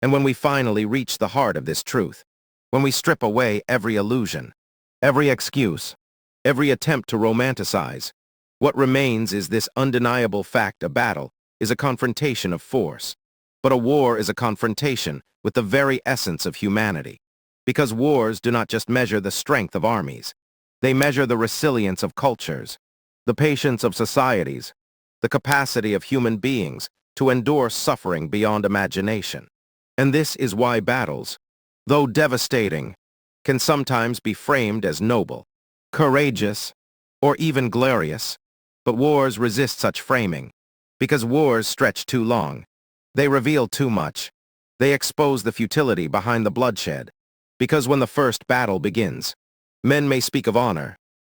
And when we finally reach the heart of this truth, when we strip away every illusion, every excuse, every attempt to romanticize, what remains is this undeniable fact: a battle is a confrontation of force. But a war is a confrontation with the very essence of humanity. Because wars do not just measure the strength of armies. They measure the resilience of cultures, the patience of societies, the capacity of human beings to endure suffering beyond imagination. And this is why battles, though devastating, can sometimes be framed as noble, courageous, or even glorious. But wars resist such framing, because wars stretch too long. They reveal too much. They expose the futility behind the bloodshed. Because when the first battle begins, men may speak of honor,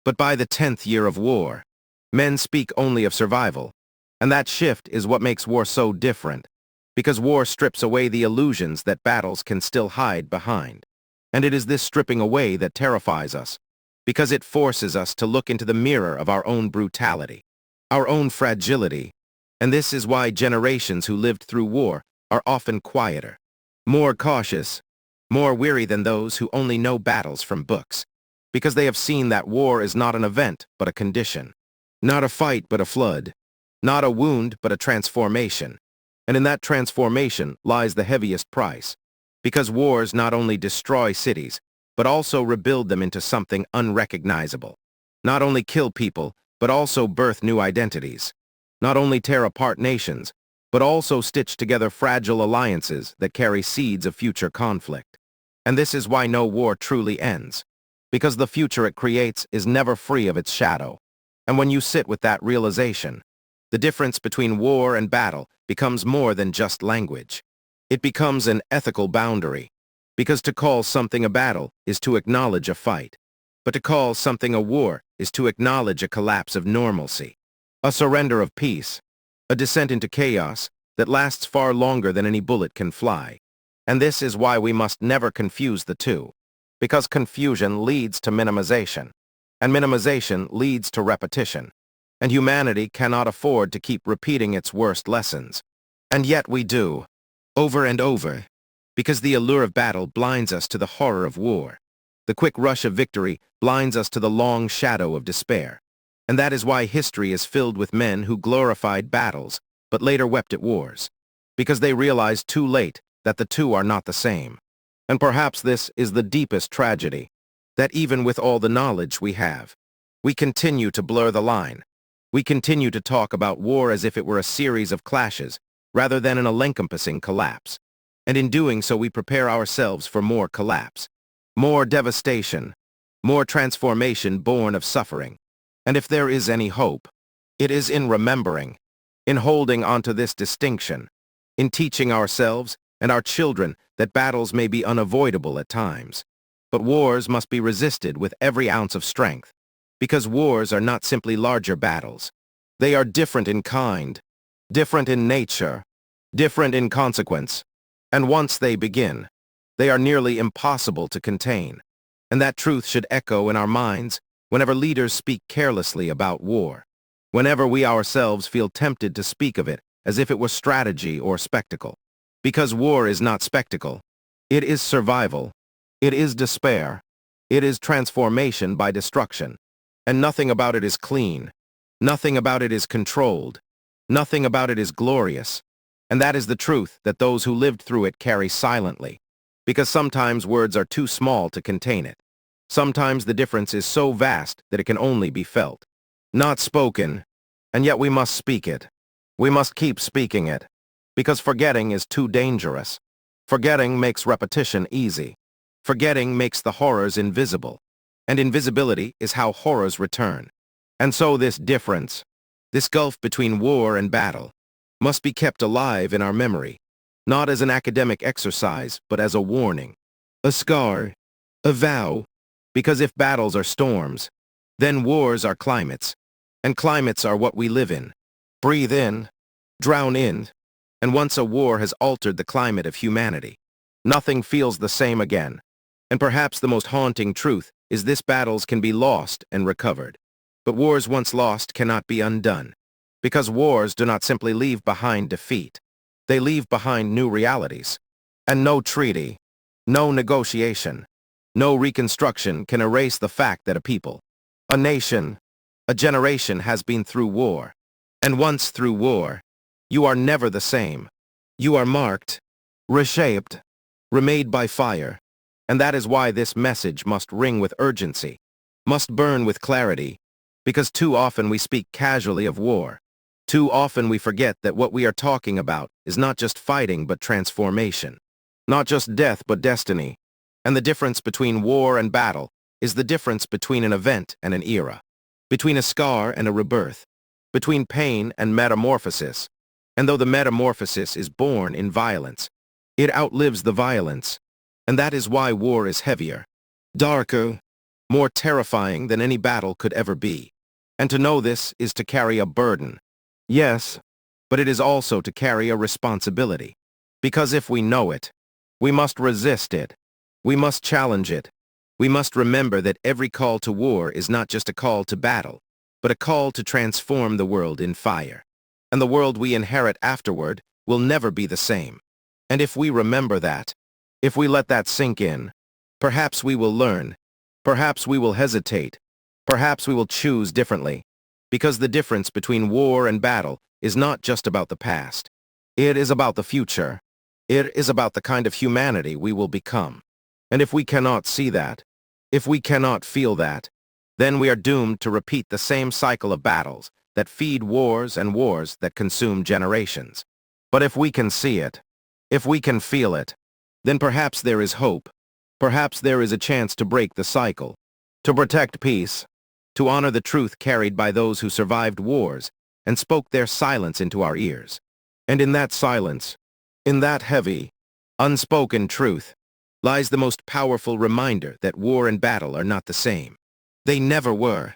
but by the 10th year of war, men speak only of survival. And that shift is what makes war so different, because war strips away the illusions that battles can still hide behind. And it is this stripping away that terrifies us, because it forces us to look into the mirror of our own brutality, our own fragility. And this is why generations who lived through war are often quieter, more cautious, more weary than those who only know battles from books, because they have seen that war is not an event but a condition, not a fight but a flood, not a wound but a transformation. And in that transformation lies the heaviest price, because wars not only destroy cities, but also rebuild them into something unrecognizable. Not only kill people, but also birth new identities. Not only tear apart nations, but also stitch together fragile alliances that carry seeds of future conflict. And this is why no war truly ends, because the future it creates is never free of its shadow. And when you sit with that realization, the difference between war and battle becomes more than just language. It becomes an ethical boundary, because to call something a battle is to acknowledge a fight, but to call something a war is to acknowledge a collapse of normalcy, a surrender of peace, a descent into chaos that lasts far longer than any bullet can fly. And this is why we must never confuse the two, because confusion leads to minimization, and minimization leads to repetition, and humanity cannot afford to keep repeating its worst lessons. And yet we do, over and over, because the allure of battle blinds us to the horror of war. The quick rush of victory blinds us to the long shadow of despair. And that is why history is filled with men who glorified battles, but later wept at wars, because they realized too late that the two are not the same. And perhaps this is the deepest tragedy, that even with all the knowledge we have, we continue to blur the line. We continue to talk about war as if it were a series of clashes, rather than an all-encompassing collapse. And in doing so, we prepare ourselves for more collapse, more devastation, more transformation born of suffering. And if there is any hope, it is in remembering, in holding onto this distinction, in teaching ourselves and our children that battles may be unavoidable at times. But wars must be resisted with every ounce of strength, because wars are not simply larger battles. They are different in kind, different in nature, different in consequence. And once they begin, they are nearly impossible to contain. And that truth should echo in our minds whenever leaders speak carelessly about war, whenever we ourselves feel tempted to speak of it as if it were strategy or spectacle. Because war is not spectacle. It is survival. It is despair. It is transformation by destruction. And nothing about it is clean. Nothing about it is controlled. Nothing about it is glorious. And that is the truth that those who lived through it carry silently. Because sometimes words are too small to contain it. Sometimes the difference is so vast that it can only be felt, not spoken. And yet we must speak it. We must keep speaking it. Because forgetting is too dangerous. Forgetting makes repetition easy. Forgetting makes the horrors invisible. And invisibility is how horrors return. And so this difference, this gulf between war and battle, must be kept alive in our memory, not as an academic exercise, but as a warning, a scar, a vow. Because if battles are storms, then wars are climates, and climates are what we live in, breathe in, drown in. And once a war has altered the climate of humanity, nothing feels the same again. And perhaps the most haunting truth is this: battles can be lost and recovered. But wars once lost cannot be undone. Because wars do not simply leave behind defeat. They leave behind new realities. And no treaty, no negotiation, no reconstruction can erase the fact that a people, a nation, a generation has been through war. And once through war, you are never the same. You are marked, reshaped, remade by fire. And that is why this message must ring with urgency, must burn with clarity, because too often we speak casually of war. Too often we forget that what we are talking about is not just fighting but transformation. Not just death but destiny. And the difference between war and battle is the difference between an event and an era, between a scar and a rebirth, between pain and metamorphosis. And though the metamorphosis is born in violence, it outlives the violence. And that is why war is heavier, darker, more terrifying than any battle could ever be. And to know this is to carry a burden. Yes, but it is also to carry a responsibility. Because if we know it, we must resist it. We must challenge it. We must remember that every call to war is not just a call to battle, but a call to transform the world in fire. And the world we inherit afterward will never be the same. And if we remember that, if we let that sink in, perhaps we will learn, perhaps we will hesitate, perhaps we will choose differently, because the difference between war and battle is not just about the past. It is about the future. It is about the kind of humanity we will become. And if we cannot see that, if we cannot feel that, then we are doomed to repeat the same cycle of battles that feed wars and wars that consume generations. But if we can see it, if we can feel it, then perhaps there is hope. Perhaps there is a chance to break the cycle, to protect peace, to honor the truth carried by those who survived wars and spoke their silence into our ears. And in that silence, in that heavy, unspoken truth, lies the most powerful reminder that war and battle are not the same. They never were.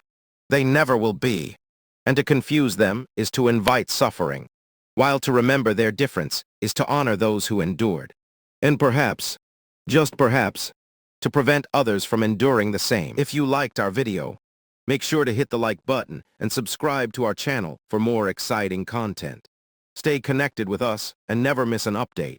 They never will be. And to confuse them is to invite suffering, while to remember their difference is to honor those who endured. And perhaps, just perhaps, to prevent others from enduring the same. If you liked our video, make sure to hit the like button and subscribe to our channel for more exciting content. Stay connected with us and never miss an update.